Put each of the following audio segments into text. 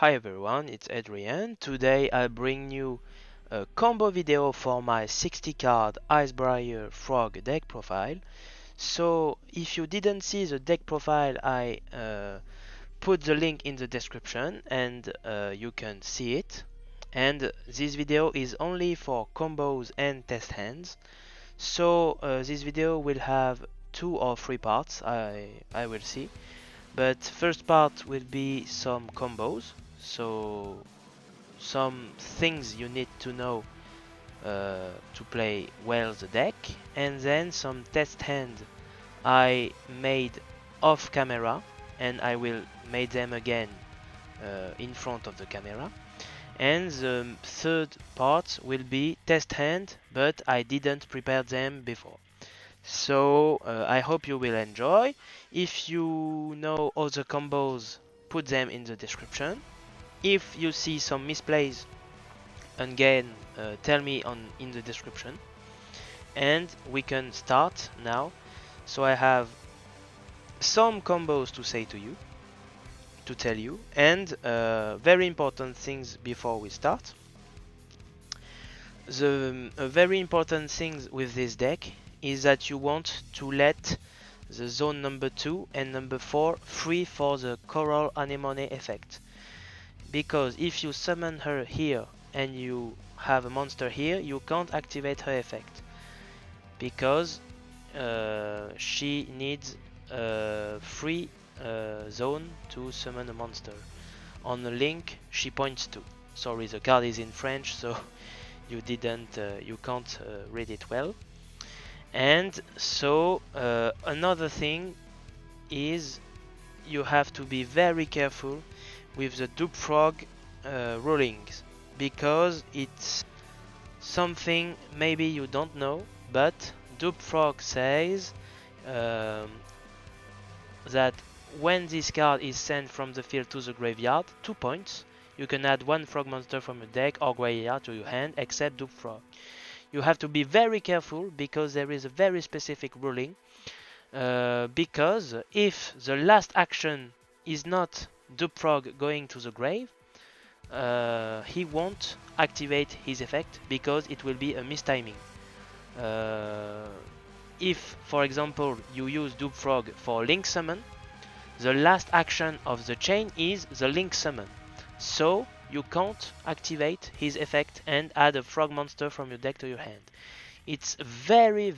Hi everyone, it's Adrien. Today I bring you a combo video for my 60 card Icebriar Frog deck profile. So if you didn't see the deck profile, I put the link in the description and you can see it. And this video is only for combos and test hands. So this video will have 2 or 3 parts, I will see. But first part will be some combos, so some things you need to know to play well the deck, and then some test hand I made off camera, and I will make them again in front of the camera. And the third part will be test hand, but I didn't prepare them before. So I hope you will enjoy. If you know other combos, put them in the description. If you see some misplays, again tell me in the description. And we can start now. So I have some combos to say to you, to tell you, and very important things before we start. The very important things with this deck is that you want to let the zone number 2 and number 4 free for the coral anemone effect, because if you summon her here and you have a monster here, you can't activate her effect because she needs a free zone to summon a monster on the link she points to. Sorry, the card is in French, so you can't read it well. And so another thing is you have to be very careful with the dupe frog rulings, because it's something maybe you don't know, but dupe frog says that when this card is sent from the field to the graveyard, 2 points, you can add 1 frog monster from your deck or graveyard to your hand except dupe frog. You have to be very careful because there is a very specific ruling, because if the last action is not dupe frog going to the grave, he won't activate his effect because it will be a mistiming. If, for example, you use dupe frog for link summon, the last action of the chain is the link summon, so you can't activate his effect and add a frog monster from your deck to your hand. It's a very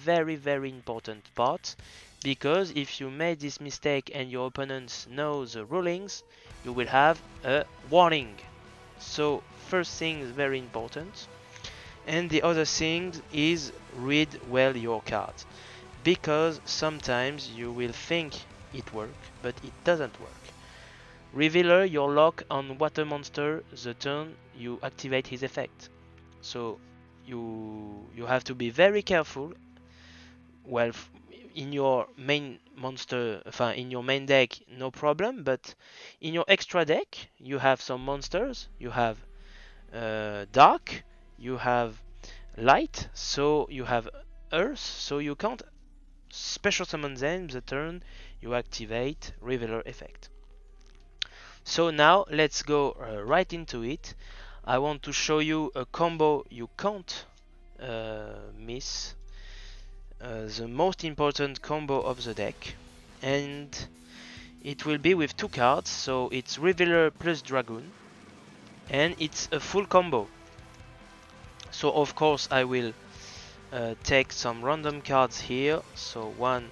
important part, because if you made this mistake and your opponents know the rulings, you will have a warning. So first thing is very important, and the other thing is read well your cards, because sometimes you will think it works, but it doesn't work. Revealer your lock on water monster the turn you activate his effect. So you have to be very careful. Well, in your main monster, in your main deck, no problem, but in your extra deck, you have some monsters. You have dark, you have light, so you have earth, so you can't special summon them the turn you activate Revealer effect. So now let's go right into it. I want to show you a combo you can't miss, the most important combo of the deck, and it will be with 2 cards. So it's Revealer plus Dragoon, and it's a full combo. So of course I will take some random cards here, so 1,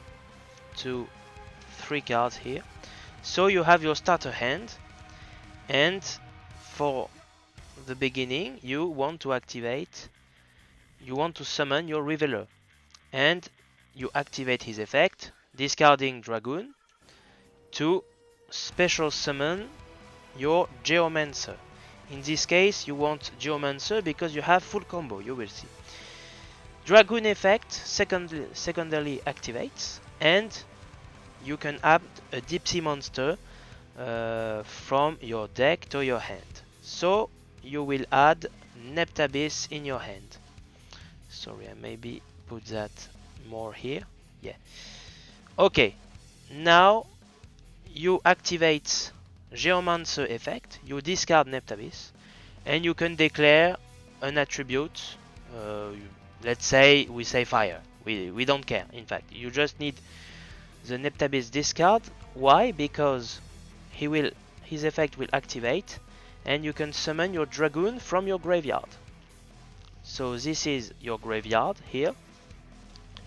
2, 3 cards here. So you have your starter hand, and for the beginning you want to summon your Revealer, and you activate his effect, discarding Dragoon to special summon your Geomancer. In this case you want Geomancer because you have full combo, you will see. Dragoon effect secondary activates, and you can add a deep sea monster from your deck to your hand. So you will add Neptabis in your hand. Sorry, I maybe put that more here. Yeah. Okay. Now you activate Geomancer effect, you discard Neptabis, and you can declare an attribute. Let's say we say fire. We don't care. In fact, you just need the Neptabis discard. Why? Because his effect will activate, and you can summon your dragoon from your graveyard. So this is your graveyard here,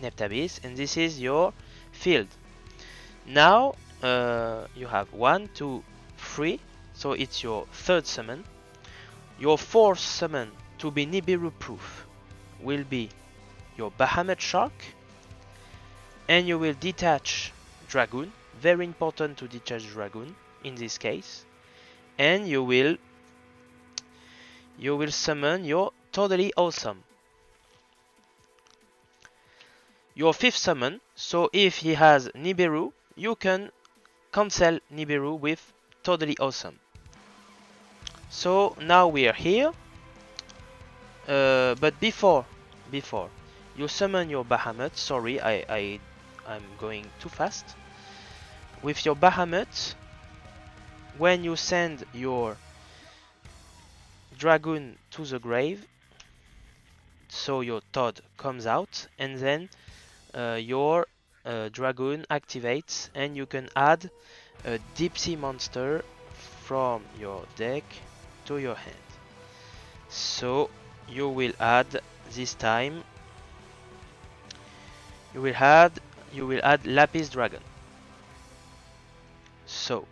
Neptabis, and this is your field. Now you have 1, 2, 3, so it's your third summon. Your fourth summon to be Nibiru proof will be your Bahamut Shark, and you will detach Dragoon. Very important to detach Dragoon in this case, and you will summon your Totally Awesome. Your fifth summon, so if he has Nibiru, you can cancel Nibiru with Totally Awesome. So now we are here, but before you summon your Bahamut, sorry, I'm going too fast. With your Bahamut, when you send your Dragoon to the grave, so your Toad comes out, and then your Dragoon activates, and you can add a deep sea monster from your deck to your hand. So you will add this time. You will add Lapis Dragon. So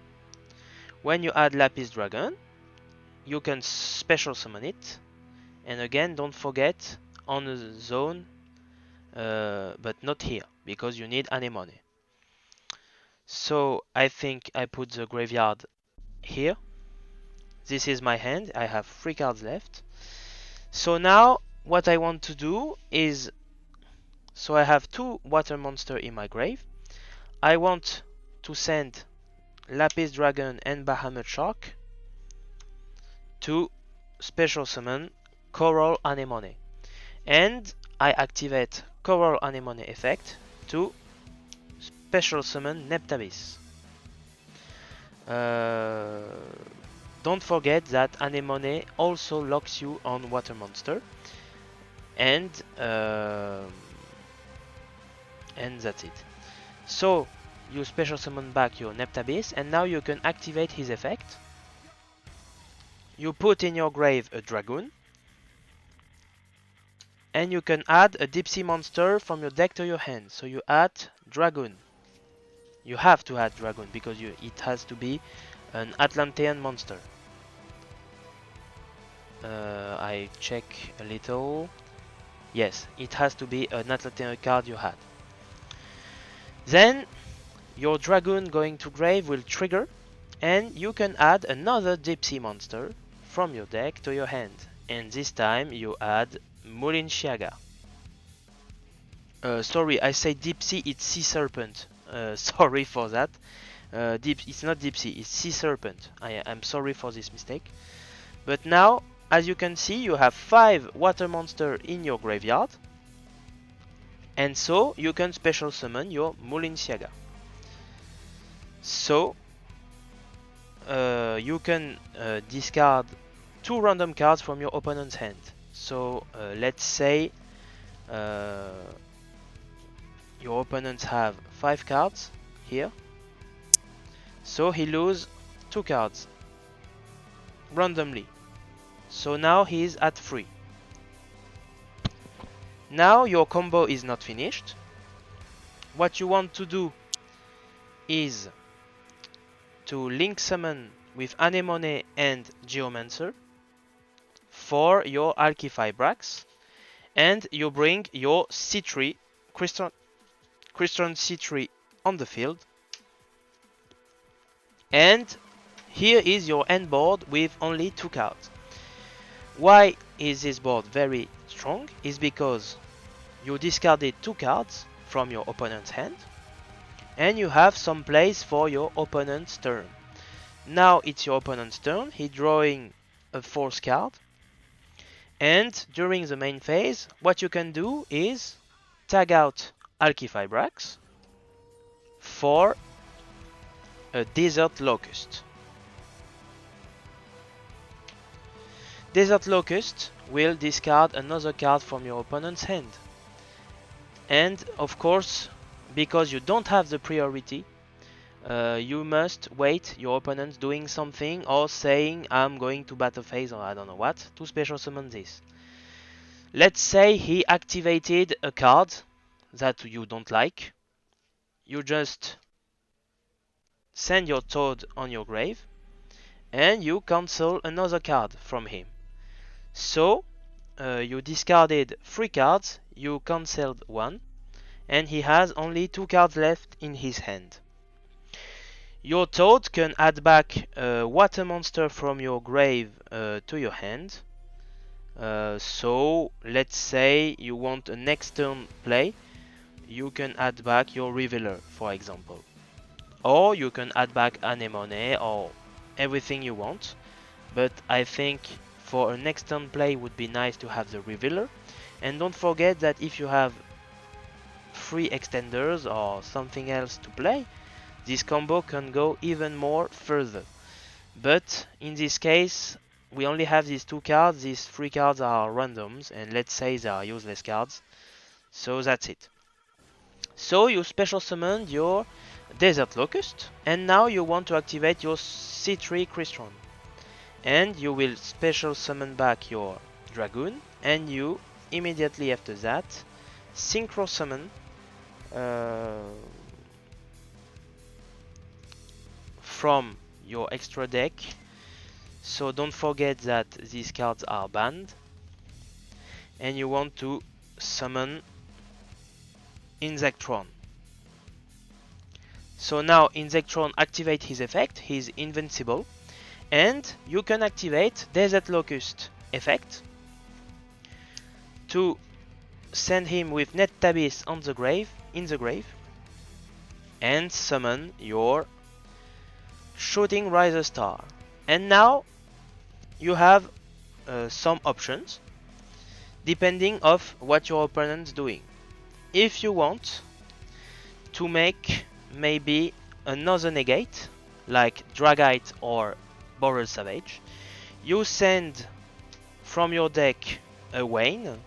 when you add Lapis Dragon, you can special summon it, and again don't forget on the zone, but not here because you need anemone. So I think I put the graveyard here. This is my hand. I have 3 cards left. So now what I want to do is, so I have 2 water monsters in my grave. I want to send Lapis Dragon and Bahamut Shark to special summon Coral Anemone, and I activate Coral Anemone effect to special summon Neptabis. Don't forget that Anemone also locks you on water monster, and that's it. So you special summon back your Neptabis, and now you can activate his effect. You put in your grave a Dragoon, and you can add a deep sea monster from your deck to your hand. So you add Dragoon. You have to add Dragoon because it has to be an Atlantean monster. I check a little. Yes, it has to be an Atlantean card you had. Then your Dragoon going to grave will trigger, and you can add another deep sea monster from your deck to your hand. And this time you add Mulinshiaga. Sorry, I say deep sea, it's sea serpent. Sorry for that. It's not deep sea, it's sea serpent. I'm sorry for this mistake. But now, as you can see, you have 5 water monsters in your graveyard, and so you can special summon your Mulinshiaga. So you can discard 2 random cards from your opponent's hand. So let's say your opponents have 5 cards here, so he loses 2 cards randomly. So now he's at 3. Now your combo is not finished. What you want to do is to link summon with Anemone and Geomancer for your Archifibrax, and you bring your C3, Crystron C3 on the field. And here is your end board with only 2 cards. Why is this board very strong? Is because you discarded 2 cards from your opponent's hand, and you have some place for your opponent's turn. Now it's your opponent's turn. He's drawing a 4th card, and during the main phase, what you can do is tag out Archifibrax for a Desert Locust. Desert Locust will discard another card from your opponent's hand. And of course, because you don't have the priority, you must wait your opponent doing something or saying I'm going to battle phase or I don't know what to special summon this. Let's say he activated a card that you don't like. You just send your Toad on your grave and you cancel another card from him. So you discarded 3 cards, you cancelled 1, and he has only 2 cards left in his hand. Your Toad can add back a water monster from your grave to your hand. So let's say you want a next turn play, you can add back your Revealer, for example. Or you can add back Anemone or everything you want. But I think for a next turn play would be nice to have the Revealer. And don't forget that if you have 3 extenders or something else to play, this combo can go even more further. But in this case, we only have these 2 cards. These 3 cards are randoms, and let's say they are useless cards. So that's it. So you special summoned your Desert Locust, and now you want to activate your C3 Crystron. And you will special summon back your Dragoon, and you immediately after that synchro summon from your extra deck. So don't forget that these cards are banned, and you want to summon Insectron. So now Insectron activate his effect, he's invincible, and you can activate Desert Locust effect to send him with Net Tabis on the grave, and summon your Shooting Riser Star. And now you have some options depending of what your opponent's doing. If you want to make maybe another negate like Dragite or Boral Savage, you send from your deck a Wayne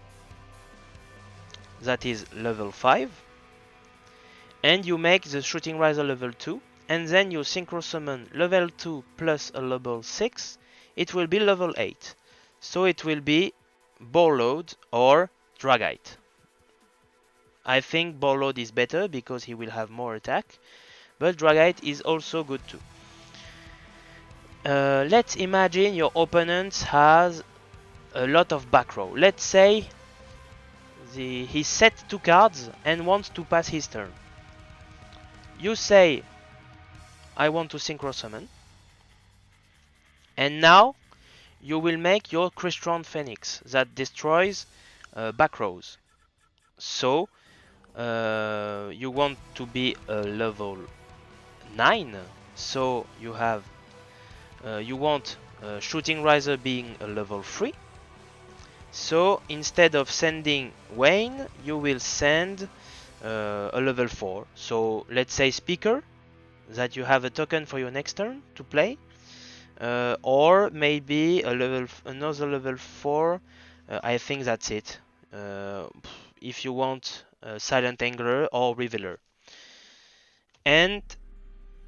that is level 5, and you make the Shooting Riser level 2, and then you synchro summon level 2 plus a level 6, it will be level 8. So it will be Borload or Dragite. I think Borload is better because he will have more attack, but Dragite is also good too. Let's imagine your opponent has a lot of back row. Let's say he set 2 cards and wants to pass his turn. You say, I want to synchro summon, and now you will make your Crystron Phoenix that destroys back rows. So you want to be a level 9, so you have you want Shooting Riser being a level 3. So instead of sending Wayne, you will send a level 4. So let's say Speaker, that you have a token for your next turn to play, or maybe another level 4. I think that's it. If you want Silent Angler or Revealer. And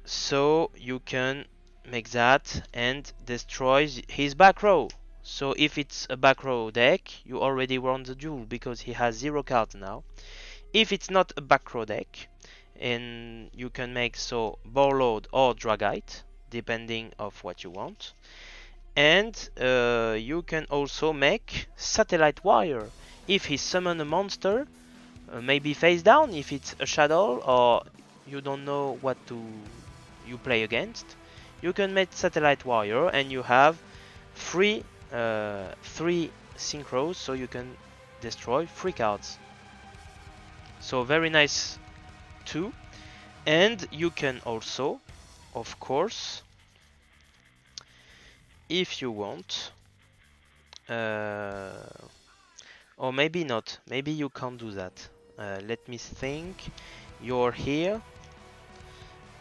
so you can make that and destroy his back row. So if it's a back row deck, you already won the duel because he has 0 cards now. If it's not a back row deck, and you can make so Borload or Dragite, depending of what you want. And you can also make Satellite Wire. If he summon a monster, maybe face down, if it's a shadow or you don't know what you play against, you can make Satellite Wire, and you have 3 synchros, so you can destroy 3 cards. So very nice too. And you can also, of course, if you want, or maybe not, maybe you can't do that. Let me think. You're here.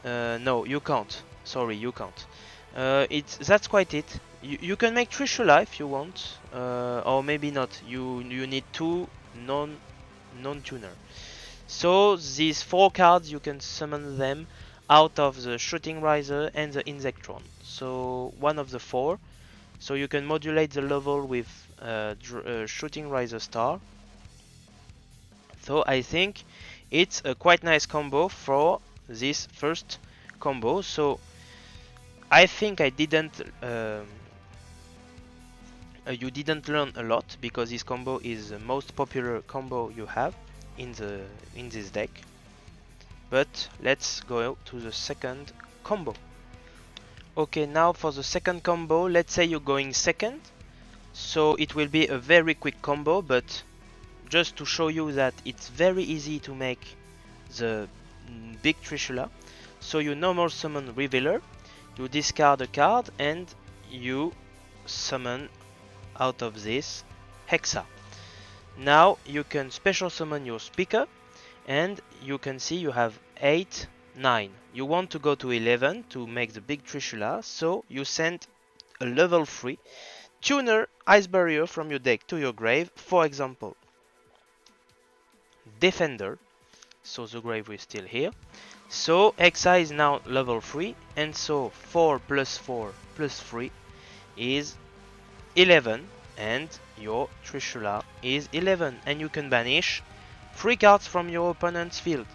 No, you can't. Sorry, you can't. That's quite it. You can make Trishula if you want, or maybe not. You need two non-tuner. So these 4 cards, you can summon them out of the Shooting Riser and the Insectron. So one of the 4. So you can modulate the level with Shooting Riser Star. So I think it's a quite nice combo for this first combo. So I think I didn't you didn't learn a lot, because this combo is the most popular combo you have in this deck. But let's go to the second combo. Okay, now for the second combo, let's say you're going second. So it will be a very quick combo, but just to show you that it's very easy to make the big Trishula. So you normal summon Revealer, you discard a card, and you summon out of this Hexa. Now you can special summon your speaker, and you can see you have 8, 9. You want to go to 11 to make the big Trishula, so you send a level 3 tuner Ice Barrier from your deck to your grave. For example, Defender, so the grave is still here. So Hexa is now level 3, and so 4 plus 4 plus 3 is 11, and your Trishula is 11, and you can banish 3 cards from your opponent's field.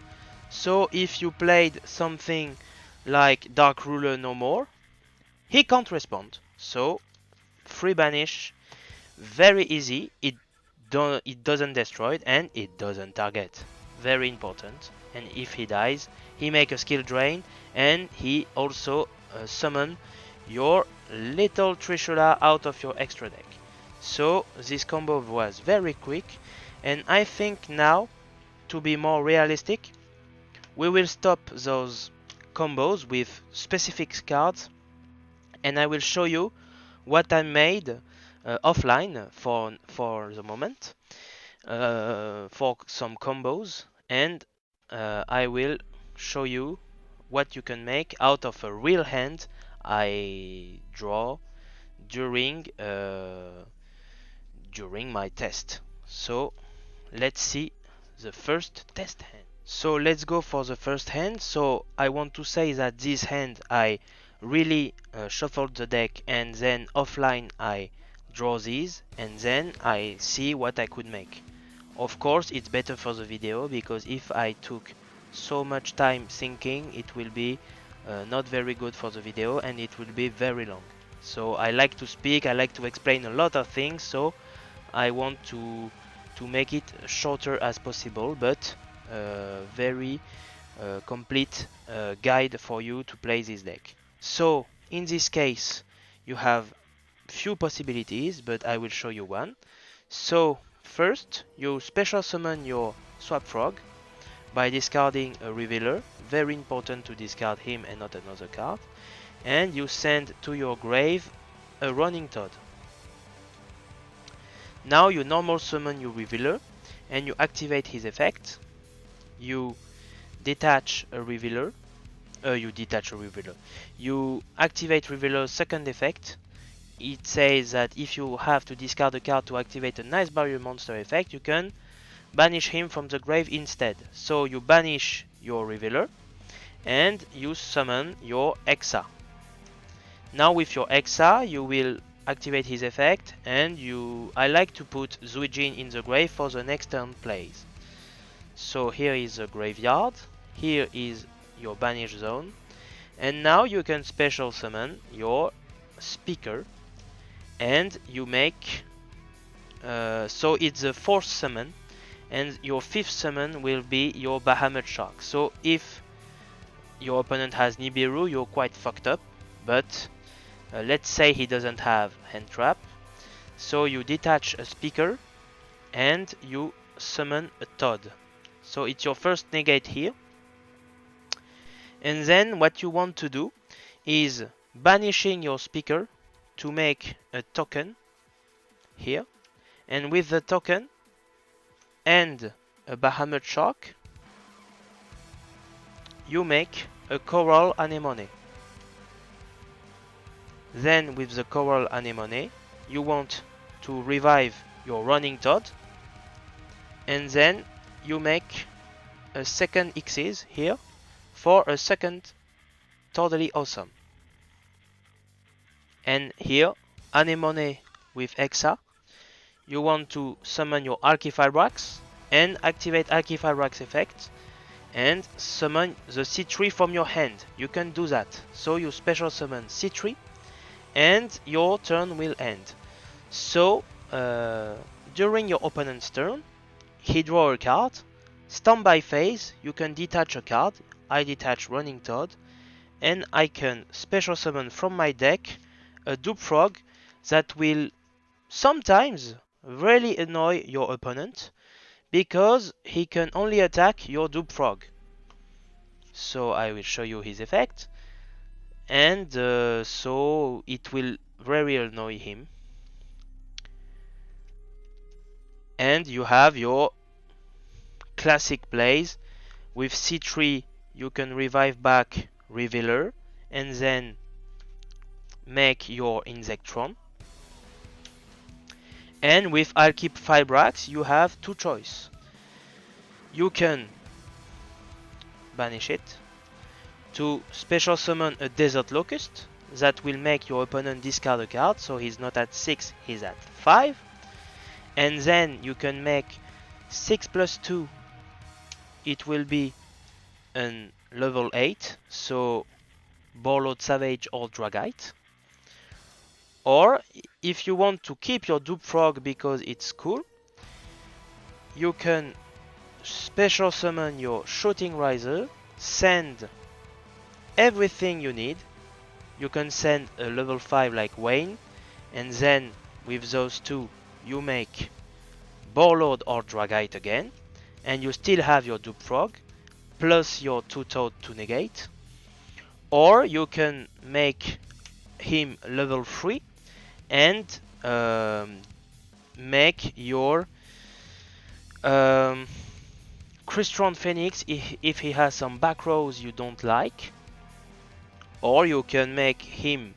So if you played something like Dark Ruler no more, he can't respond. So 3 banish, very easy. It doesn't destroy it, and it doesn't target. Very important. And if he dies, he make a skill drain, and he also summon your little Trishula out of your extra deck. So this combo was very quick, and I think now, to be more realistic, we will stop those combos with specific cards, and I will show you what I made offline for the moment, for some combos, and I will show you what you can make out of a real hand I draw during my test. So let's see the first test hand. So let's go for the first hand. So I want to say that this hand I really shuffled the deck, and then offline I draw these, and then I see what I could make. Of course it's better for the video, because if I took so much time thinking, it will be not very good for the video, and it will be very long. So I like to speak, I like to explain a lot of things, so I want to make it shorter as possible, but very complete guide for you to play this deck. So in this case you have few possibilities, but I will show you one. So first you special summon your Swap Frog by discarding a Revealer. Very important to discard him and not another card. And you send to your grave a Running Toad. Now you normal summon your Revealer, and you activate his effect. You detach a Revealer. You activate Revealer's second effect. It says that if you have to discard a card to activate a Ice Barrier monster effect, you can banish him from the grave instead. So you banish your Revealer, and you summon your Hexa. Now with your Hexa, you will activate his effect, and I like to put Zuijin in the grave for the next turn plays. So here is the graveyard, here is your banish zone, and now you can special summon your speaker, and you make so it's the 4th summon, and your 5th summon will be your Bahamut Shark. So if your opponent has Nibiru, you're quite fucked up, but let's say he doesn't have Hand Trap, so you detach a speaker and you summon a Toad. So it's your first negate here, and then what you want to do is banishing your speaker to make a token here, and with the token and a Bahamut Shark you make a Coral Anemone. Then with the coral anemone, you want to revive your running toad, and then you make a second Xyz here for a second totally awesome. And here, anemone with Hexa, you want to summon your Archifibrax and activate Archifibrax effect and summon the C3 from your hand. You can do that. So you special summon C3 and your turn will end. So during your opponent's turn, he draw a card. Standby phase, you can detach a card. I detach Running Toad, and I can special summon from my deck a Dupe Frog that will sometimes really annoy your opponent because he can only attack your Dupe Frog. So I will show you his effect, and so it will very annoy him. And you have your classic plays with C3. You can revive back Revealer and then make your Insectron. And with Archifibrax you have two choices. You can banish it to special summon a Desert Locust that will make your opponent discard a card, so he's not at 6, he's at 5. And then you can make 6 plus 2, it will be an level 8, so Borlord Savage or Dragite. Or if you want to keep your Dupe Frog because it's cool, you can special summon your Shooting Riser, send everything you need. You can send a level 5 like Wayne, and then with those two you make Borlord or Dragite again, and you still have your Dupe Frog plus your 2 Toad to negate. Or you can make him level 3 and make your Crystron Phoenix if he has some back rows you don't like. Or you can make him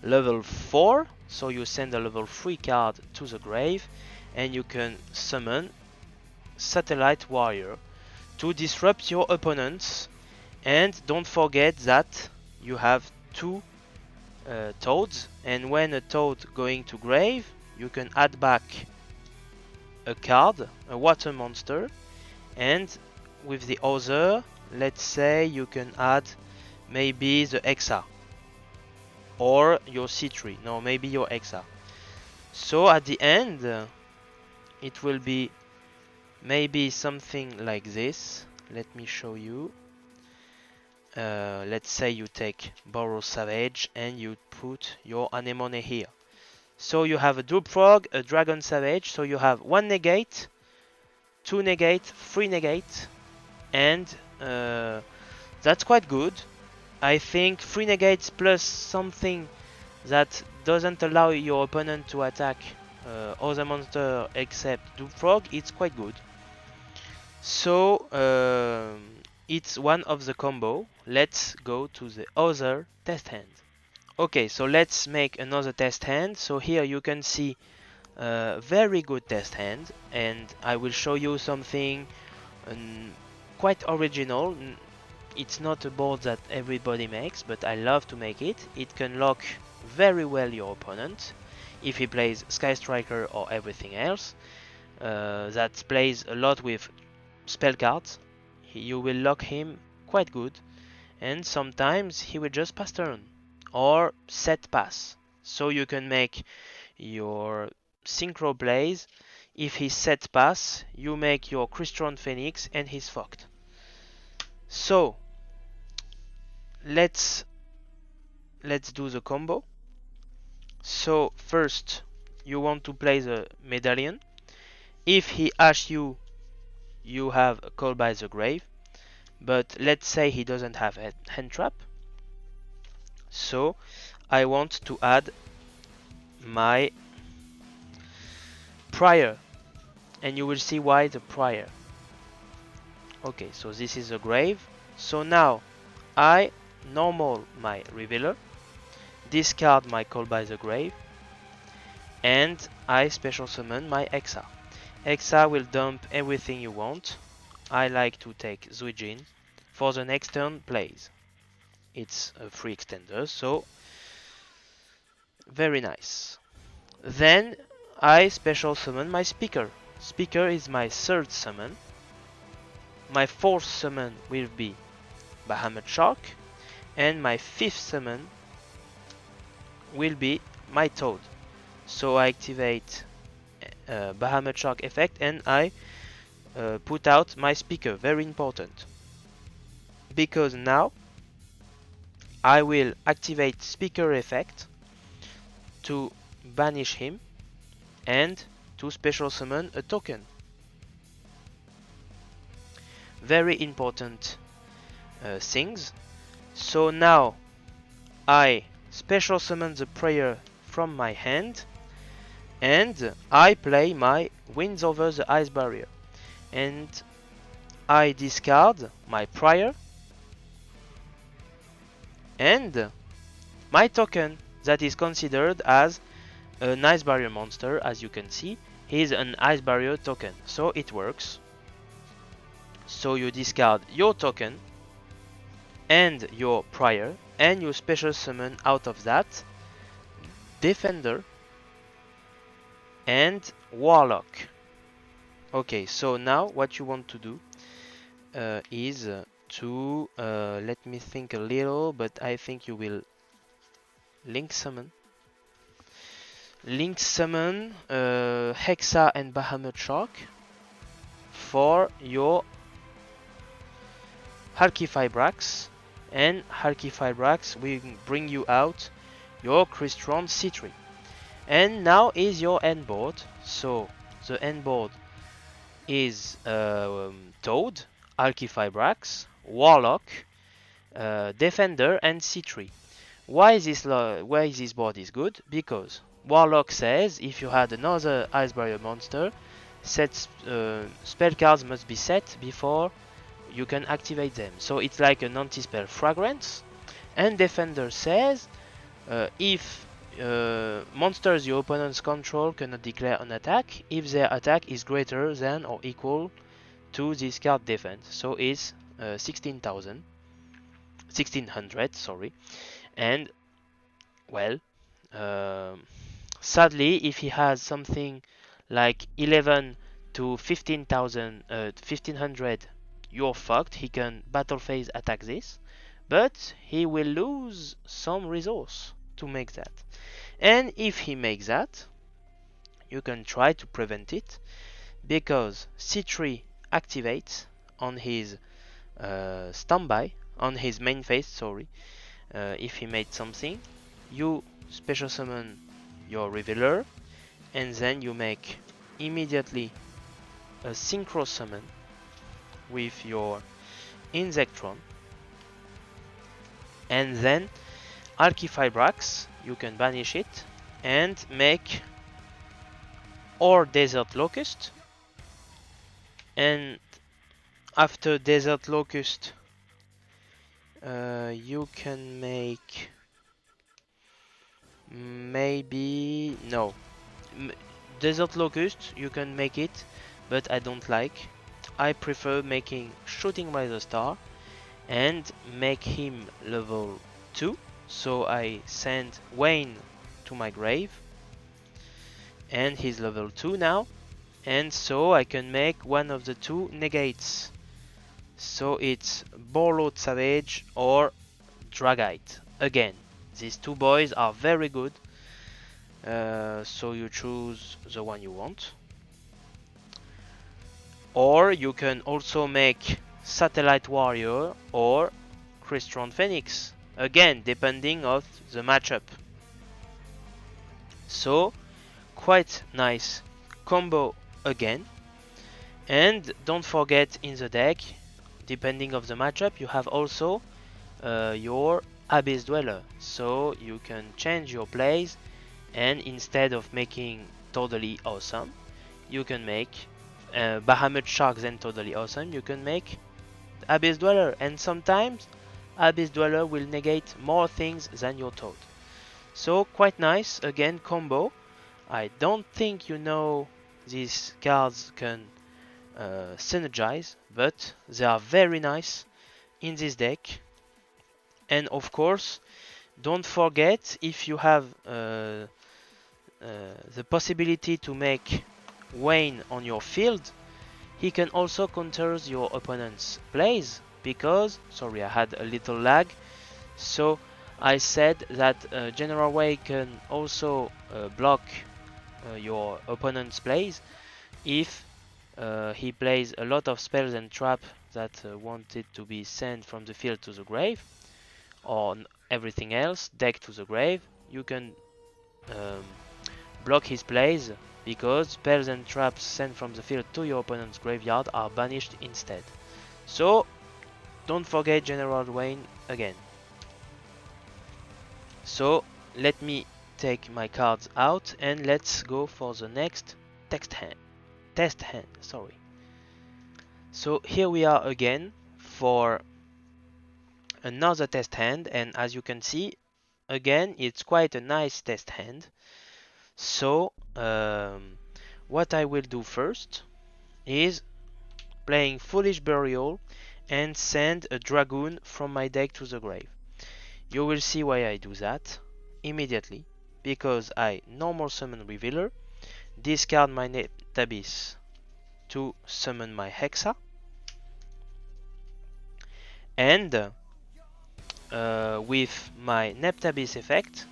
level 4, so you send a level 3 card to the grave, and you can summon Satellite Warrior to disrupt your opponents. And don't forget that you have two toads, and when a toad going to grave, you can add back a card, a water monster, and with the other, let's say you can add maybe the Hexa or your C3, no, maybe your Hexa. So at the end it will be maybe something like this. Let me show you. Let's say you take Borlord Savage and you put your anemone here. So you have a Dupe Frog, a Dragon Savage, so you have 1 negate, 2 negate, 3 negate, and that's quite good. I think 3 negates plus something that doesn't allow your opponent to attack other monster except Dupe Frog, it's quite good. So it's one of the combo. Let's go to the other test hand. Okay, so let's make another test hand. So here you can see a very good test hand, and I will show you something quite original. It's not a board that everybody makes, but I love to make it. It can lock very well your opponent if he plays Sky Striker or everything else. That plays a lot with spell cards. You will lock him quite good, and sometimes he will just pass turn or set pass. So you can make your synchro plays. If he set pass, you make your Crystron Phoenix and he's fucked. So let's do the combo. So first you want to play the medallion. If he asks you, you have a Call by the Grave, but let's say he doesn't have a hand trap. So I want to add my Prior, and you will see why the Prior. Okay, so this is a grave. So now I normal my Revealer, discard my Call by the Grave, and I special summon my Hexa. Hexa will dump everything you want. I like to take Zuijin for the next turn plays. It's a free extender, so very nice. Then I special summon my Speaker. Speaker is my third summon. My fourth summon will be Bahamut Shark, and my fifth summon will be my Toad. So I activate Bahamut Shark effect and I put out my Speaker, very important. Because now I will activate Speaker effect to banish him and to special summon a token. Very important things. So now I special summon the prayer from my hand and I play my Winds Over the Ice Barrier, and I discard my prayer and my token that is considered as an Ice Barrier monster. As you can see, he is an Ice Barrier token, so it works. So you discard your token and your prayer, and you special summon out of that Defender and Warlock. Okay, so now what you want to do is to let me think a little, but I think you will link summon Hexa and Bahamut Shark for your Halqifibrax, and Halqifibrax will bring you out your Crystron C3. And now is your end board. So the end board is Toad, Halqifibrax, Warlock, Defender, and C3. Why this board is good? Because Warlock says if you had another Ice Barrier monster, spell cards must be set before you can activate them. So it's like an anti-spell fragrance. And Defender says if monsters your opponents control cannot declare an attack if their attack is greater than or equal to this card defense. So it's 1600, sorry. And well, sadly, if he has something like 11 to 1500, you're fucked. He can battle phase attack this, but he will lose some resource to make that. And if he makes that, you can try to prevent it, because C3 activates on his standby, on his main phase, sorry. If he made something, you special summon your Revealer, and then you make immediately a synchro summon with your Insectron, and then Halqifibrax, you can banish it and make or Desert Locust, and after Desert Locust you can make maybe no Desert Locust, you can make it, but I don't like. I prefer making Shooting by the Star and make him level 2. So I send Wayne to my grave, and he's level 2 now, and so I can make one of the two negates. So it's Borlord Savage or Dragite. Again, these two boys are very good, so you choose the one you want. Or you can also make Satellite Warrior or Crystron Phoenix, again depending on the matchup. So quite nice combo again. And don't forget, in the deck, depending on the matchup, you have also your Abyss Dweller, so you can change your plays, and instead of making Totally Awesome, you can make Bahamut Shark, then Totally Awesome, you can make Abyss Dweller, and sometimes Abyss Dweller will negate more things than your Toad. So quite nice, again combo. I don't think you know these cards can synergize, but they are very nice in this deck. And of course, don't forget, if you have the possibility to make Wayne on your field, he can also counter your opponent's plays, because, sorry, I had a little lag, so I said that General Wayne can also block your opponent's plays if he plays a lot of spells and traps that wanted to be sent from the field to the grave, or everything else, deck to the grave. You can um, block his plays, because spells and traps sent from the field to your opponent's graveyard are banished instead. So don't forget General Wayne again. So let me take my cards out and let's go for the next test hand. Sorry. So here we are again for another test hand, and as you can see, again it's quite a nice test hand. So what I will do first is playing Foolish Burial and send a Dragoon from my deck to the grave. You will see why I do that immediately, because I normal summon Revealer, discard my Neptabis to summon my Hexa, and with my Neptabis effect,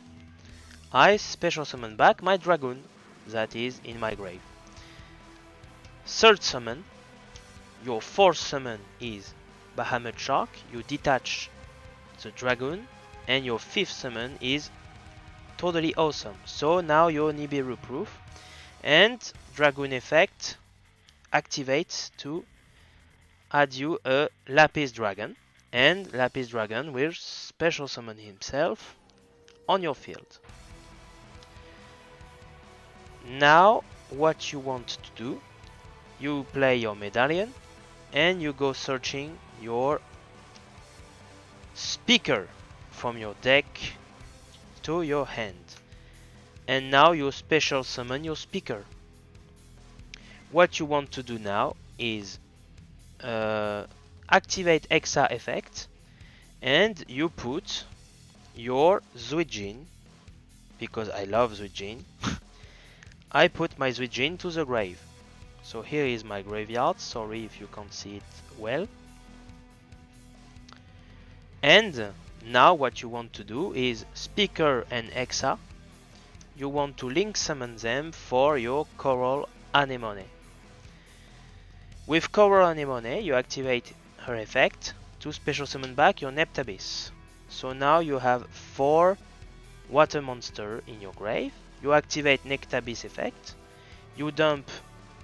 I special summon back my Dragoon that is in my grave. Third summon, your fourth summon is Bahamut Shark, you detach the Dragoon, and your fifth summon is totally awesome. So now you're Nibiru proof, and Dragoon effect activates to add you a Lapis Dragon, and Lapis Dragon will special summon himself on your field. Now what you want to do, you play your Medallion and you go searching your Speaker from your deck to your hand, and now you special summon your Speaker. What you want to do now is activate Hexa effect, and you put your Zuijin, because I love Zuijin. I put my Zuijin to the grave. So here is my graveyard, sorry if you can't see it well. And now what you want to do is Speaker and Hexa, you want to link summon them for your Coral Anemone. With Coral Anemone, you activate her effect to special summon back your Neptabis. So now you have 4 water monsters in your grave. You activate Neptabis effect, you dump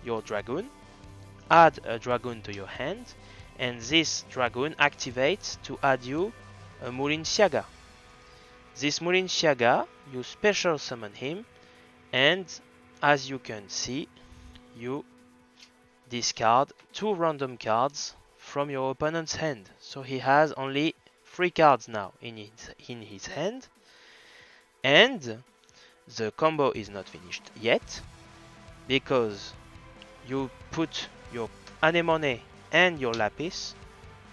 your Dragoon, add a Dragoon to your hand, and this Dragoon activates to add you a Murinsiaga. This Murinsiaga, you special summon him, and as you can see, you discard 2 random cards from your opponent's hand. So he has only 3 cards now in his hand, and the combo is not finished yet, because you put your Anemone and your Lapis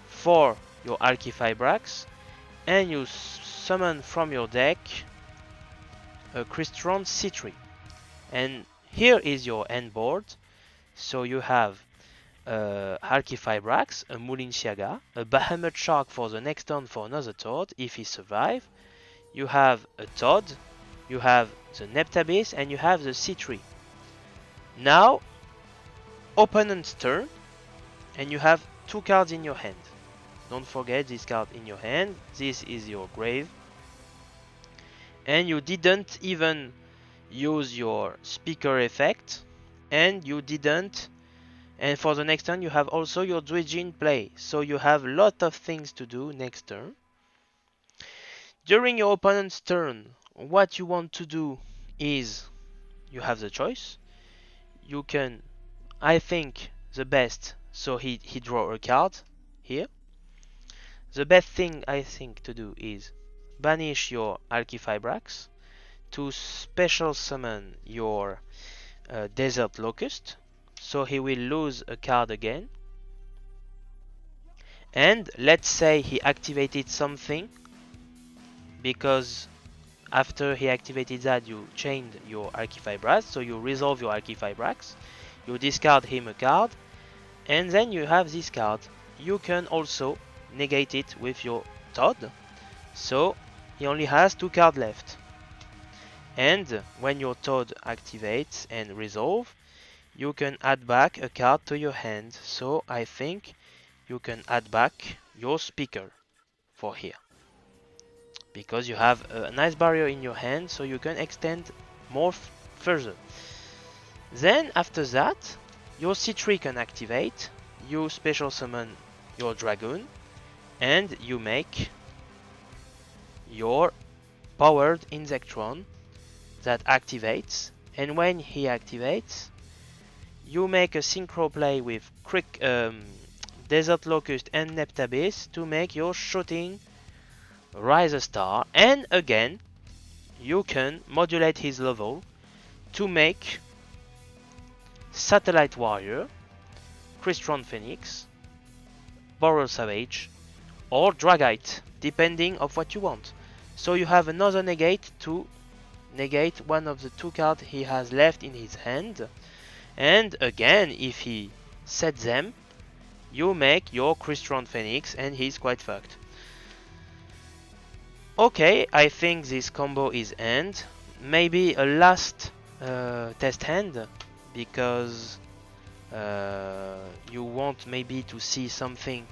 for your Archifibrax, and you summon from your deck a Crystron C3. And here is your end board. So you have Archifibrax, a Mulinsiaga, a Bahamut Shark for the next turn for another Toad if he survives. You have a Toad, you have the Neptabis, and you have the C3. Now, opponent's turn, and you have 2 cards in your hand. Don't forget this card in your hand. This is your grave. And you didn't even use your Speaker effect, and you didn't. And for the next turn, you have also your Dredging play. So you have a lot of things to do next turn. During your opponent's turn, what you want to do is, you have the choice. You can, I think, the best, so he draw a card here. The best thing I think to do is banish your Archifibrax, to special summon your Desert Locust, so he will lose a card again. And let's say he activated something, because after he activated that you chained your Archifibras, so you resolve your Archifibrax, you discard him a card, and then you have this card. You can also negate it with your Todd, so he only has 2 cards left. And when your Todd activates and resolve, you can add back a card to your hand. So I think you can add back your Speaker for here, because you have a nice barrier in your hand, so you can extend more further. Then after that, your C3 can activate, you special summon your Dragoon, and you make your powered Insectron that activates. And when he activates, you make a synchro play with Desert Locust and Neptabase to make your shooting Rise Star, and again you can modulate his level to make Satellite Warrior, Crystron Phoenix, Boreal Savage, or Dragite, depending of what you want. So you have another negate to negate one of the 2 cards he has left in his hand, and again if he sets them, you make your Crystron Phoenix and he's quite fucked. Okay, I think this combo is end. Maybe a last test hand, because you want maybe to see something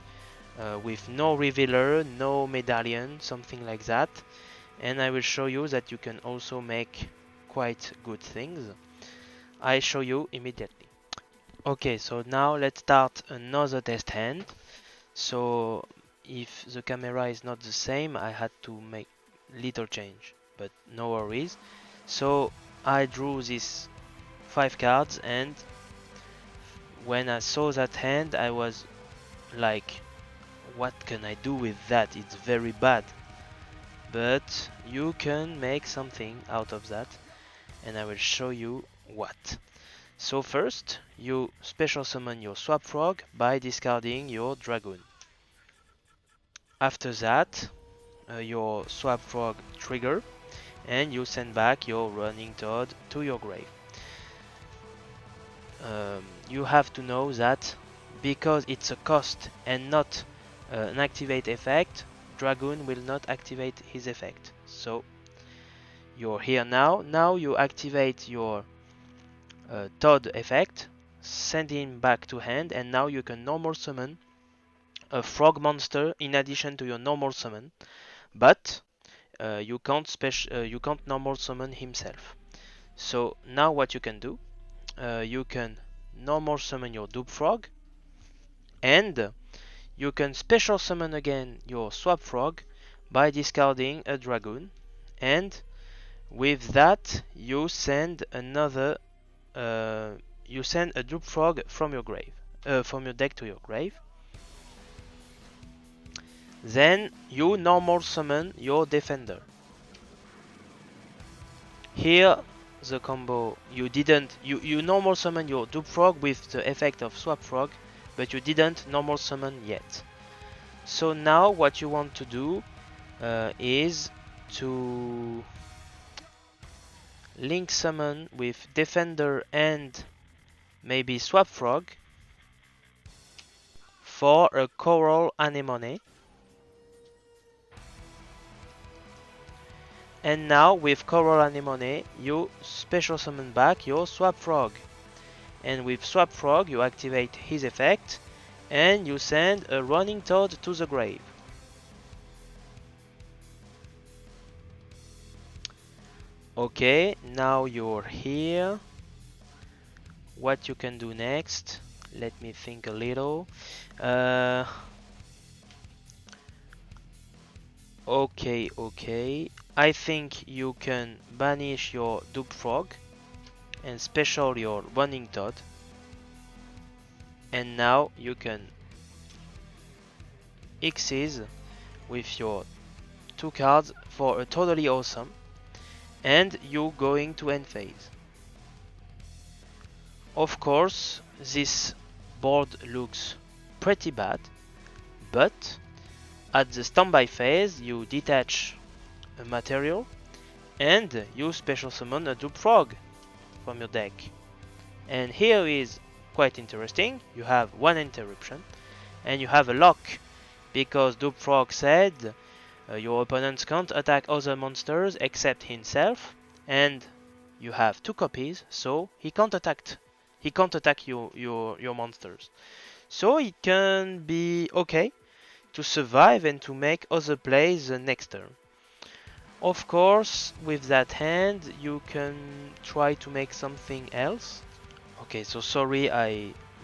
with no revealer, no medallion, something like that. And I will show you that you can also make quite good things. I show you immediately. Okay, so now let's start another test hand. So if the camera is not the same, I had to make little change, but no worries. So I drew these 5 cards, and when I saw that hand I was like, what can I do with that? It's very bad. But you can make something out of that, and I will show you what. So first, you special summon your Swap Frog by discarding your Dragoon. After that, your Swap Frog trigger, and you send back your Running Toad to your grave. You have to know that because it's a cost and not an activate effect, Dragoon will not activate his effect. So you're here now. Now you activate your Toad effect, send him back to hand, and now you can normal summon a frog monster in addition to your normal summon, but you can't normal summon himself. So now what you can do, you can normal summon your Dupe Frog, and you can special summon again your Swap Frog by discarding a Dragoon, and with that you send another you send a Dupe Frog from your grave, from your deck to your grave. Then you normal summon your Defender. Here the combo, you normal summon your Dupe Frog with the effect of Swap Frog, but you didn't normal summon yet. So now what you want to do is to link summon with Defender and maybe Swap Frog for a Coral Anemone. And now with Coral Anemone, you special summon back your Swap Frog. And with Swap Frog, you activate his effect, and you send a Running Toad to the grave. Okay, now you're here. What you can do next? Let me think a little. Okay. I think you can banish your Dupe Frog and special your Running Toad. And now you can Xyz with your 2 cards for a totally awesome. and you going to end phase. Of course, this board looks pretty bad, but at the standby phase you detach a material and you special summon a dupe frog from your deck. And here is quite interesting. You have one interruption and you have a lock because dupe frog said your opponents can't attack other monsters except himself, and you have 2 copies, so he can't attack your monsters. So it can be okay to survive and to make other plays the next turn. Of course, with that hand, you can try to make something else. Okay, so sorry,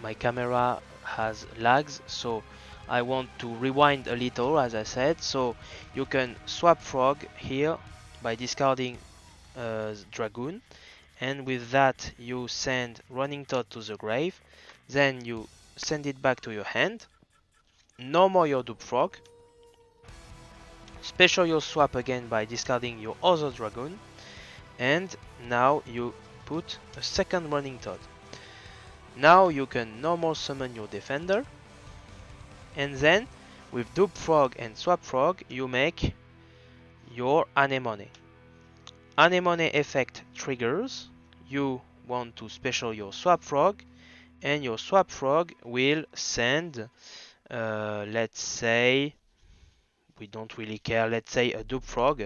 my camera has lags, so I want to rewind a little, as I said. So you can swap frog here by discarding dragoon, and with that you send running toad to the grave. Then you send it back to your hand. No more your dupe frog. Special your swap again by discarding your other dragoon, and now you put a second running toad. Now you can normal summon your defender, and then with dupe frog and swap frog you make your anemone. Anemone effect triggers. You want to special your swap frog, and your swap frog will send, let's say, we don't really care, let's say a dupe frog.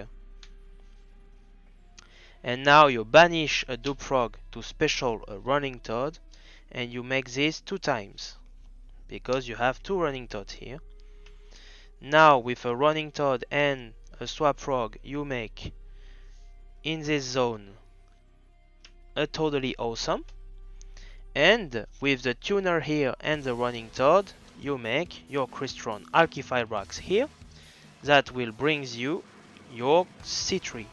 And now you banish a dupe frog to special a running toad, and you make this 2 times because you have 2 running toads here. Now with a running toad and a swap frog you make in this zone a totally awesome, and with the tuner here and the running toad you make your Crystron Alkifibrax here that will brings you your C3.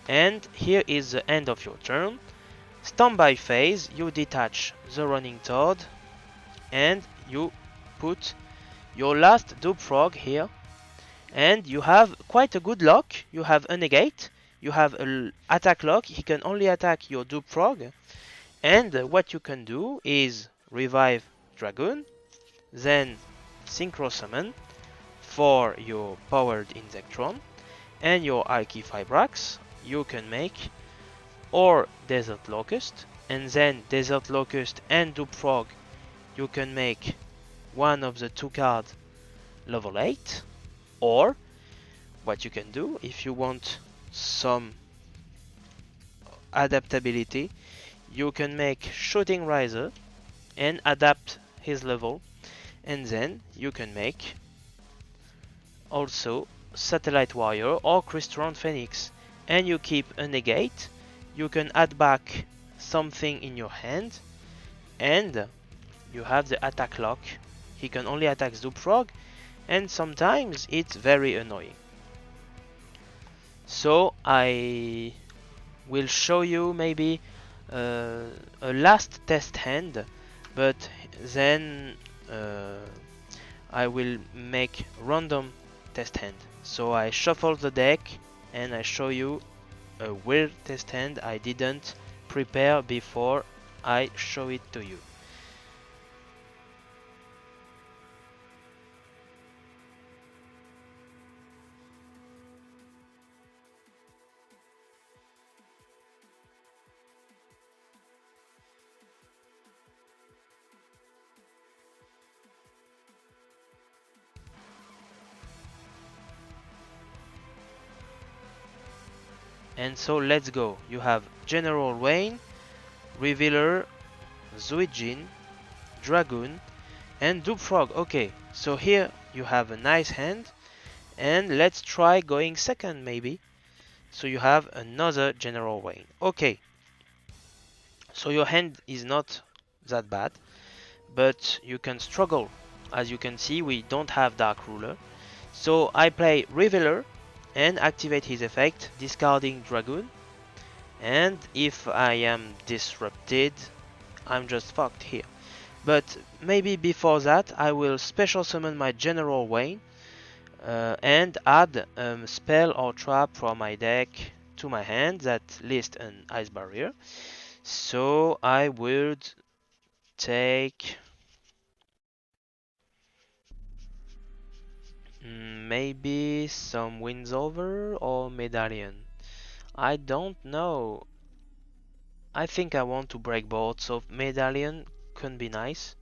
And here is the end of your turn. Standby phase, you detach the running toad and you put your last dupe frog here, and you have quite a good lock. You have a negate, you have an attack lock, he can only attack your dupe frog, and what you can do is revive dragoon, then synchro summon for your powered Insectron, and your Alkifibrax you can make or Desert Locust, and then Desert Locust and dupe frog you can make one of the 2 cards level 8, or what you can do if you want some adaptability, you can make Shooting Riser and adapt his level, and then you can make also Satellite Warrior or Crystron Phoenix, and you keep a negate. You can add back something in your hand, and you have the attack lock. He can only attack dupe frog, and sometimes it's very annoying. So I will show you maybe a last test hand, but then I will make random test hand. So I shuffle the deck and I show you a weird test hand I didn't prepare before I show it to you. And so let's go. You have General Wayne, Revealer, Zuijin, Dragoon, and dupe frog. Okay, so here you have a nice hand, and let's try going second maybe. So you have another General Wayne. Okay, so your hand is not that bad, but you can struggle. As you can see, we don't have Dark Ruler. So I play Revealer and activate his effect, discarding Dragoon. And if I am disrupted, I'm just fucked here. But maybe before that, I will special summon my General Wayne, and add a spell or trap from my deck to my hand that lists an ice barrier. So I would take maybe some Winds Over or Medallion. I don't know. I think I want to break both, so Medallion can be nice.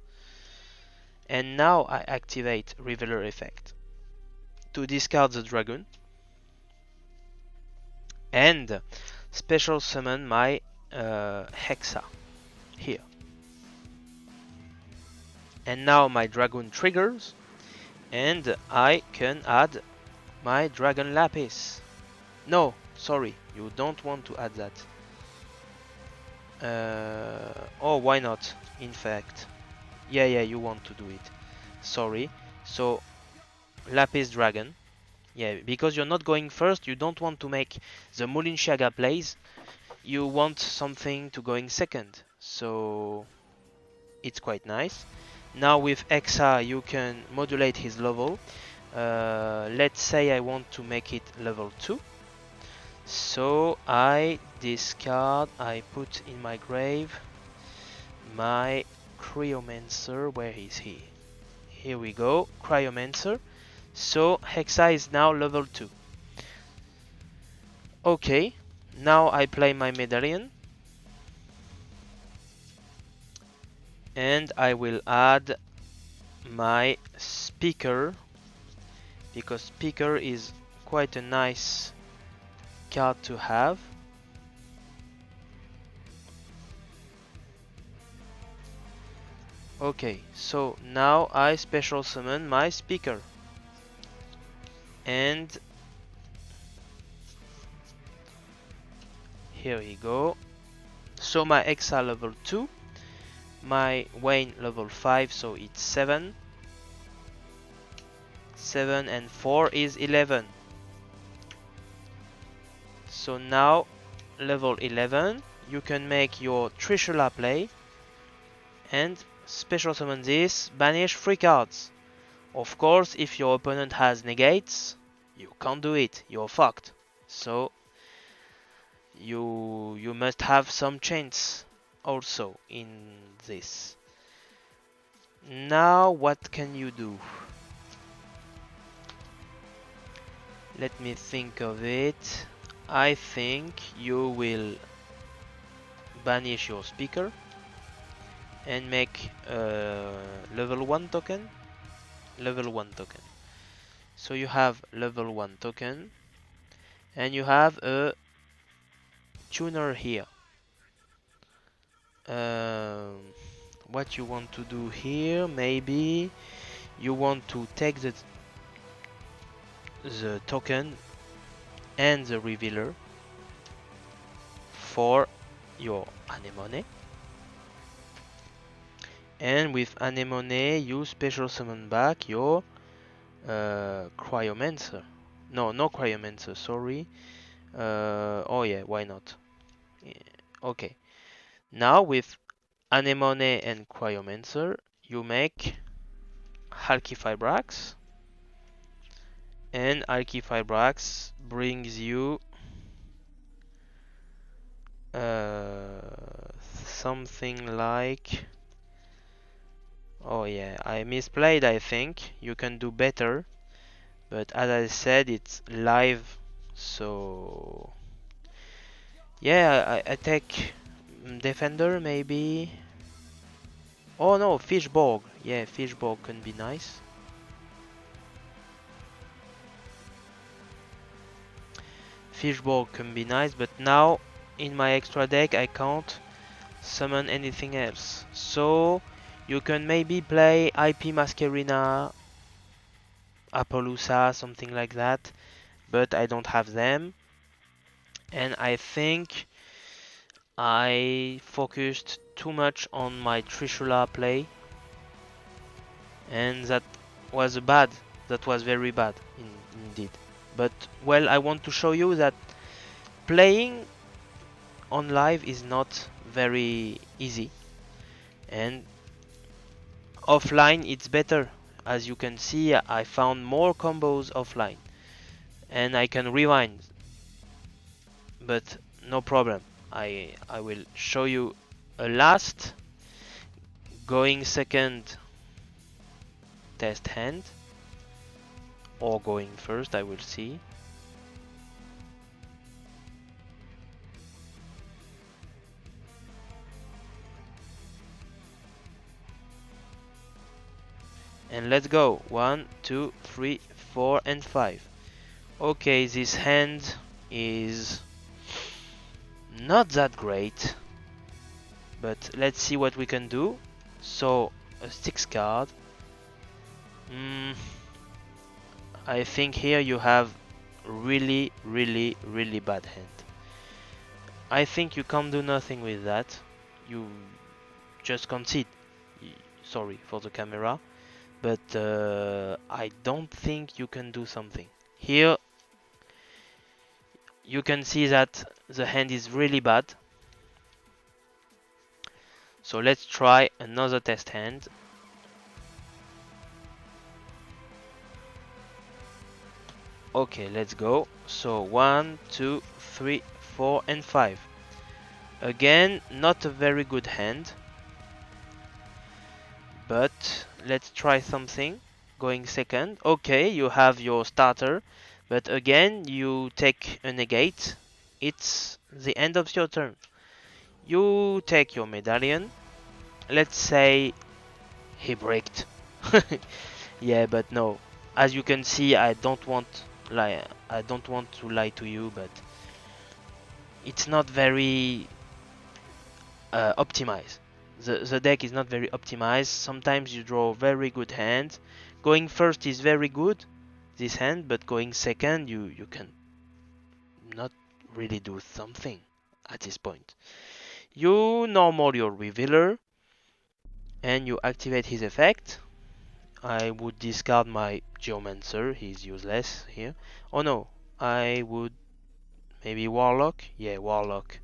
And now I activate Revealer effect to discard the dragon and special summon my Hexa here. And now my dragon triggers and I can add my dragon lapis. No, sorry, you don't want to add that. Oh, why not? In fact, yeah, you want to do it. Sorry. So lapis dragon. Yeah, because you're not going first, you don't want to make the Mulinshaga plays. You want something to going second. So it's quite nice. Now with Exa you can modulate his level. Let's say I want to make it level 2. So I discard, I put in my grave my Cryomancer. Where is he? Here we go, Cryomancer. So Hexa is now level 2. Okay, now I play my Medallion. And I will add my Speaker, because Speaker is quite a nice card to have. Okay, so now I special summon my Speaker. And here we go. So my Exa level 2, my Wayne level 5, so it's 7. 7 and 4 is 11. So now level 11, you can make your Trishula play and special summon this, banish 3 cards. Of course, if your opponent has negates, you can't do it, you're fucked. So you must have some chance also in this. Now what can you do? Let me think of it. I think you will banish your Speaker and make a level 1 token. Level 1 token. So you have level 1 token and you have a tuner here. What you want to do here, maybe you want to take the token and the revealer for your anemone, and with anemone you special summon back your cryomancer. No cryomancer, sorry. Oh yeah, why not? Yeah. Okay, now with anemone and cryomancer you make Halqifibrax, and Halqifibrax brings you something like, oh yeah, I misplayed, I think. You can do better, but as I said, it's live, so yeah, I take defender maybe. Oh no, Fishborg. Yeah, Fishborg can be nice. Fishborg can be nice, but now in my extra deck I can't summon anything else. So you can maybe play IP Masquerina, Apollousa, something like that, but I don't have them. And I think I focused too much on my Trishula play, and that was bad. That was very bad indeed. But well, I want to show you that playing on live is not very easy, and offline it's better. As you can see, I found more combos offline, and I can rewind, but no problem. I will show you a last going second test hand, or going first, I will see. And let's go. 1, 2, 3, 4, and 5. Okay, this hand is not that great, but let's see what we can do. So, a 6 card. I think here you have really bad hand. I think you can't do nothing with that. You just concede. Sorry for the camera, but I don't think you can do something. Here you can see that the hand is really bad. So let's try another test hand. Okay, let's go. So 1, 2, 3, 4, and 5. Again, not a very good hand. But let's try something. Going second. Okay, you have your starter. But again, you take a negate. It's the end of your turn. You take your medallion. Let's say he braked. Yeah, but no. As you can see, I don't want to lie to you, but it's not very optimized. The deck is not very optimized. Sometimes you draw very good hands. Going first is very good, this hand, but going second, you can not really do something at this point. You normal your revealer, and you activate his effect. I would discard my Geomancer, he's useless here. Oh no, I would maybe Warlock? Yeah, Warlock.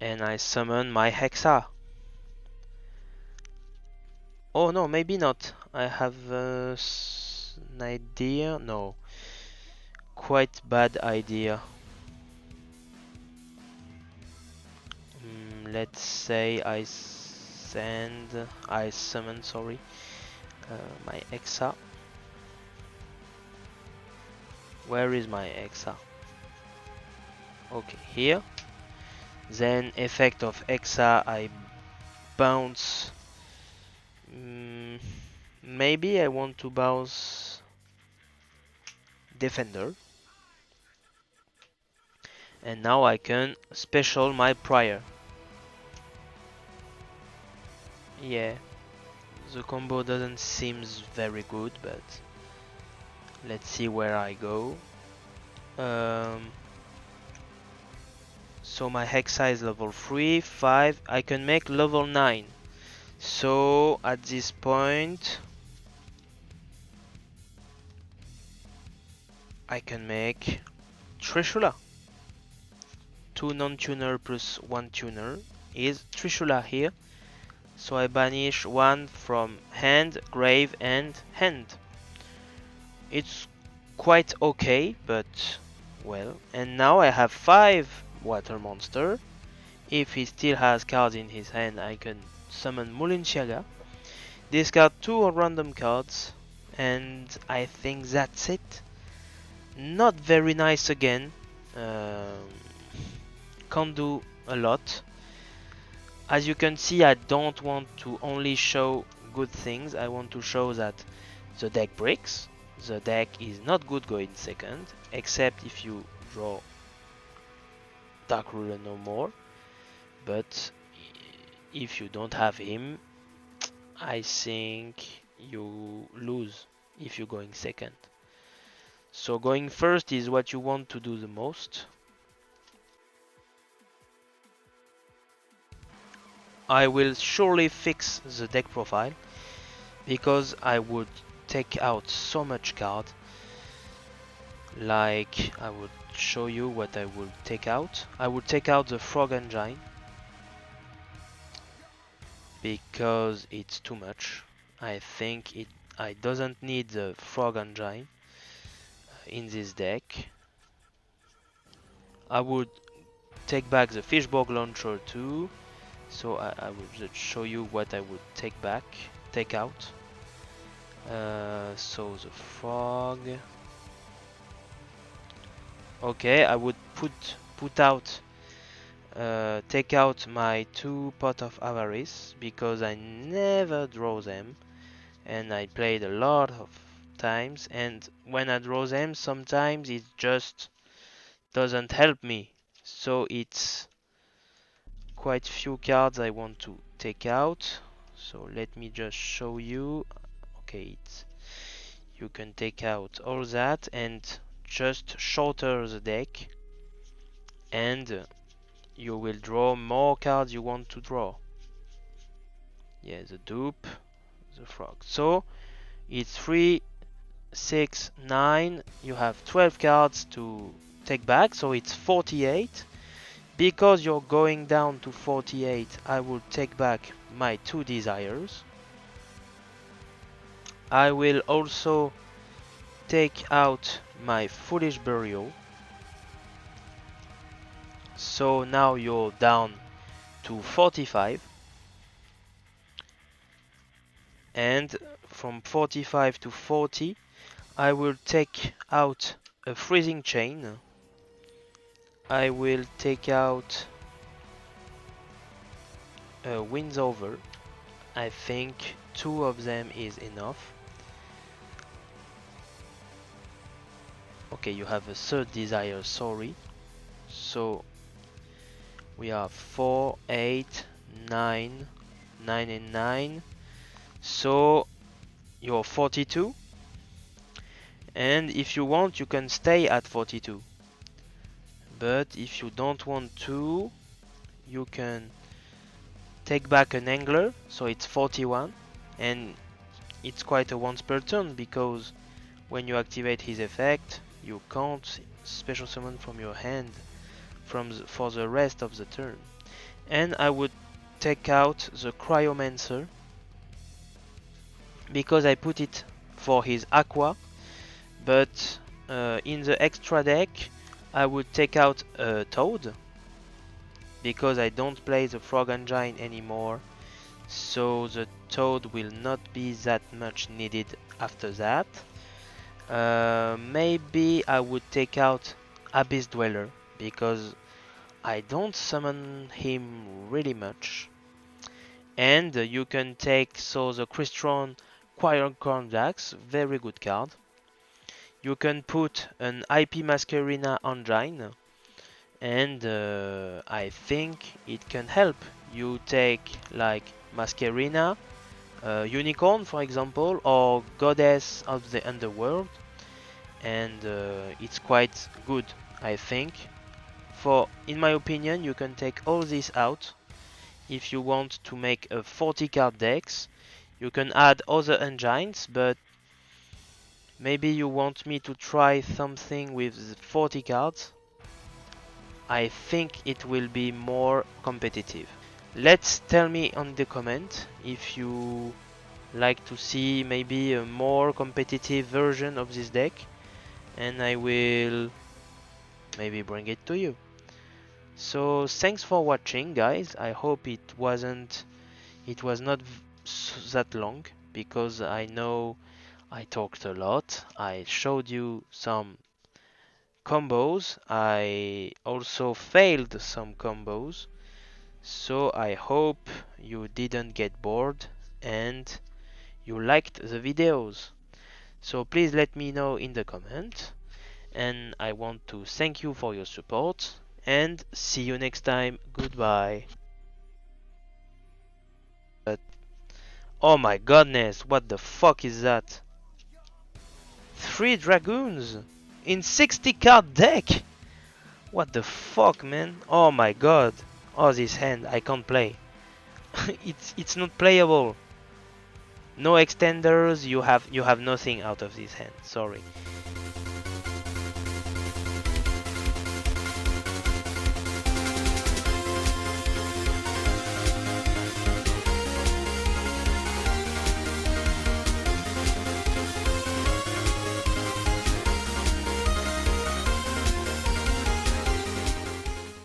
And I summon my Hexa. Oh no, maybe not. I have an idea. No, quite bad idea. Let's say I summon, sorry, my Hexa. Where is my Hexa? Okay, here. Then effect of Hexa, I bounce. Maybe I want to bounce Defender. And now I can special my Prior. Yeah, the combo doesn't seem very good, but let's see where I go. So my Hexa is level 3, 5. I can make level 9. So at this point, I can make Trishula. 2 non-tuner plus 1 tuner is Trishula here. So I banish 1 from hand, grave, and hand. It's quite okay, but well. And now I have 5 water monster. If he still has cards in his hand, I can summon Mulinshaga. Discard 2 random cards, and I think that's it. Not very nice again. Can't do a lot. As you can see, I don't want to only show good things. I want to show that the deck breaks. The deck is not good going second, except if you draw Dark Ruler no more. But if you don't have him, I think you lose if you're going second. So going first is what you want to do the most. I will surely fix the deck profile, because I would take out so much card. Like, I would show you what I would take out. I would take out the Frog Engine, because it's too much. I think I doesn't need the frog engine in this deck. I would take back the fishbog launcher too. So I will just show you what I would take out. So the frog. Okay, I would take out my 2 Pot of Avarice because I never draw them, and I played a lot of times, and when I draw them sometimes it just doesn't help me. So it's quite few cards I want to take out. So let me just show you. Okay, you can take out all that and just shorter the deck, and you will draw more cards you want to draw. Yeah, the dupe, the frog. So it's 3, 6, 9. You have 12 cards to take back, so it's 48. Because you're going down to 48, I will take back my 2 desires. I will also take out my foolish burial. So now you're down to 45. And from 45 to 40, I will take out a freezing chain. I will take out a winds over. I think 2 of them is enough. Okay, you have a 3rd desire, sorry. So we have 4, 8, 9, 9 and 9. So you're 42. And if you want, you can stay at 42. But if you don't want to, you can take back an angler, so it's 41. And it's quite a once per turn, because when you activate his effect, you can't special summon from your hand for the rest of the turn. And I would take out the Cryomancer because I put it for his Aqua, but in the extra deck I would take out a Toad because I don't play the Frog Engine anymore, so the Toad will not be that much needed after that. Maybe I would take out Abyss Dweller because I don't summon him really much. And you can take the Crystron Choir Corndax, very good card. You can put an IP Masquerina Engine, and I think it can help. You take like Masquerina, Unicorn for example, or Goddess of the Underworld, and it's quite good, I think. In my opinion, you can take all this out. If you want to make a 40 card decks, you can add other engines, but maybe you want me to try something with 40 cards. I think it will be more competitive. Let's tell me on the comment if you like to see maybe a more competitive version of this deck, and I will maybe bring it to you. So thanks for watching, guys. I hope it was not that long, because I know I talked a lot. I showed you some combos. I also failed some combos. So I hope you didn't get bored and you liked the videos. So please let me know in the comment. And I want to thank you for your support. And see you next time. Goodbye. But, oh my goodness, what the fuck is that? 3 dragoons in 60 card deck. What the fuck, man? Oh my god. Oh, this hand I can't play. it's not playable. No extenders. You have nothing out of this hand. Sorry.